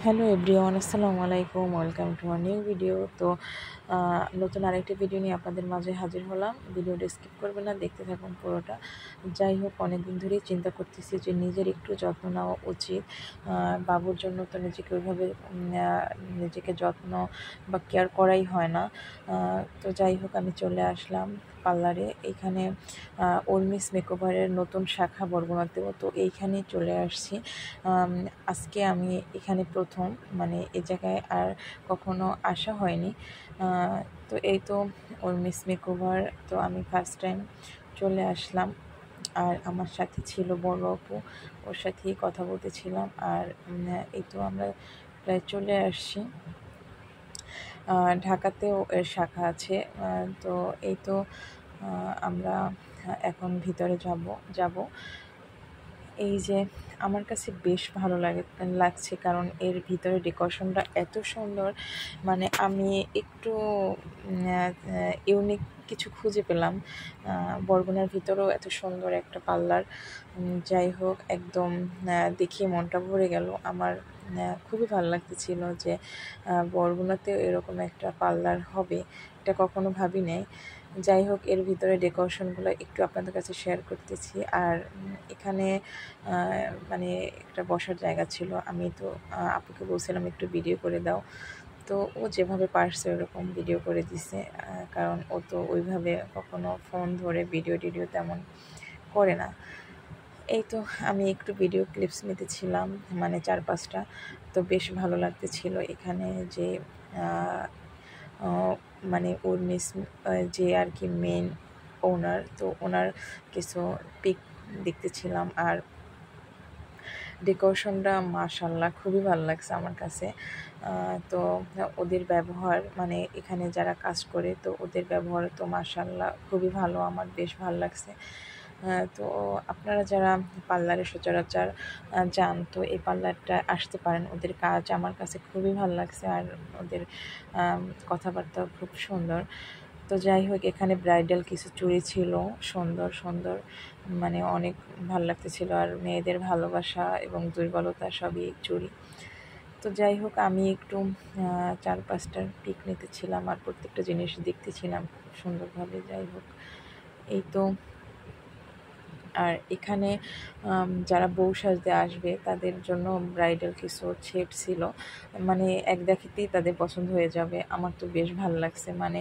Hello everyone, আসসালামু আলাইকুম। Welcome to my new video. তো নতুন আরেকটি ভিডিও নিয়ে আপনাদের মাঝে হাজির হলাম। ভিডিওটা স্কিপ করবেন না, দেখতে থাকুন পুরোটা। যাই হোক, অনেকদিন ধরেই চিন্তা করতেছি যে নিজের একটু যত্ন নেওয়া উচিত। বাবুর জন্য তো নিজেকে ওইভাবে নিজেকে যত্ন বা কেয়ার করাই হয় না। তো যাই হোক, আমি চলে আসলাম পার্লারে। এখানে উর্মিস মেকওভারের নতুন শাখা বরগুনাতেও, তো এইখানেই চলে আসছি। আজকে আমি এখানে প্রথম, মানে এই জায়গায় আর কখনো আসা হয়নি। তো এই তো উর্মিস মেকওভার, তো আমি ফার্স্ট টাইম চলে আসলাম। আর আমার সাথে ছিল বড় আপু, ওর সাথেই কথা বলতেছিলাম। আর এই তো আমরা প্রায় চলে আসছি। ঢাকাতেও এর শাখা আছে। তো এই তো আমরা এখন ভিতরে যাব। এই যে আমার কাছে বেশ ভালো লাগছে, কারণ এর ভিতরে ডেকোরেশনটা এত সুন্দর। মানে আমি একটু ইউনিক কিছু খুঁজে পেলাম। বরগুনার ভিতরেও এত সুন্দর একটা পার্লার। যাই হোক, একদম দেখিয়ে মনটা ভরে গেল আমার। খুবই ভালো লাগতেছিল যে বরগুনাতেও এরকম একটা পার্লার হবে, এটা কখনো ভাবি নাই। যাই হোক, এর ভিতরে ডেকোরেশনগুলো একটু আপনাদের কাছে শেয়ার করতেছি। আর এখানে মানে একটা বসার জায়গা ছিল। আমি তো আপুকে বলছিলাম একটু ভিডিও করে দাও, তো ও যেভাবে পারছে ওরকম ভিডিও করে দিছে। কারণ ও তো ওইভাবে কখনো ফোন ধরে ভিডিও তেমন করে না। এই তো আমি একটু ভিডিও ক্লিপস নিতেছিলাম, মানে 4-5টা। তো বেশ ভালো লাগতেছিল এখানে যে মানে ওর যে আর কি মেন ওনার, তো ওনার কিছু পিক দেখতেছিলাম। আর ডেকোরেশনটা মাশাআল্লাহ খুবই ভালো লাগছে আমার কাছে। তো ওদের ব্যবহার, মানে এখানে যারা কাজ করে, তো ওদের ব্যবহার তো মাশাআল্লাহ খুবই ভালো, আমার বেশ ভালো লাগছে। তো আপনারা যারা পার্লারে সচরাচর যান, তো এই পার্লারটা আসতে পারেন। ওদের কাজ আমার কাছে খুবই ভালো লাগছে, আর ওদের কথাবার্তাও খুব সুন্দর। তো যাই হোক, এখানে ব্রাইডাল কিছু চুড়ি ছিল, সুন্দর সুন্দর, মানে অনেক ভালো লাগতেছিল। আর মেয়েদের ভালোবাসা এবং দুর্বলতা সবই চুড়ি। তো যাই হোক, আমি একটু 4-5টার পিক নিতেছিলাম আর প্রত্যেকটা জিনিস দেখতেছিলাম খুব সুন্দরভাবে। যাই হোক, এই তো। আর এখানে যারা বউ সাজতে আসবে তাদের জন্য ব্রাইডাল কিছু সেট ছিল, মানে এক দেখাতেই তাদের পছন্দ হয়ে যাবে। আমার তো বেশ ভালো লাগছে, মানে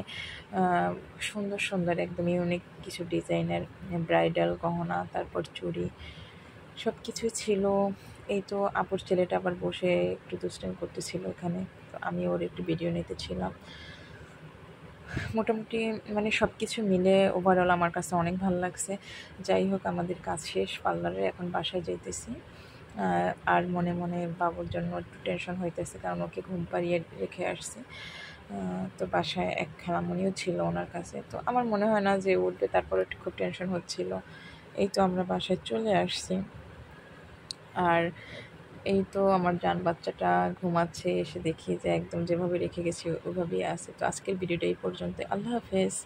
সুন্দর সুন্দর একদম ইউনিক কিছু ডিজাইনের ব্রাইডাল গহনা, তারপর চুড়ি, সব কিছুই ছিল। এই তো আপুর ছেলেটা আবার বসে একটু দুষ্টামি করতেছিল এখানে, তো আমি ওর একটু ভিডিও নিতেছিলাম। মোটামুটি মানে সব কিছু মিলে ওভারঅল আমার কাছে অনেক ভালো লাগছে। যাই হোক, আমাদের কাজ শেষ পার্লারে, এখন বাসায় যাইতেছি। আর মনে মনে বাবুর জন্য একটু টেনশন হইতেছে, কারণ ওকে ঘুম পাড়িয়ে রেখে আসছি। তো বাসায় এক খালামণিও ছিল ওনার কাছে, তো আমার মনে হয় না যে উঠবে, তারপরে একটু খুব টেনশন হচ্ছিল। এই তো আমরা বাসায় চলে আসছি। আর এই তো আমার জান বাচ্চাটা ঘুমাচ্ছে, এসে দেখি যে একদম যেভাবে রেখে গেছি ওইভাবেই আছে। তো আজকের ভিডিওটা এই পর্যন্ত। আল্লাহ হাফেজ।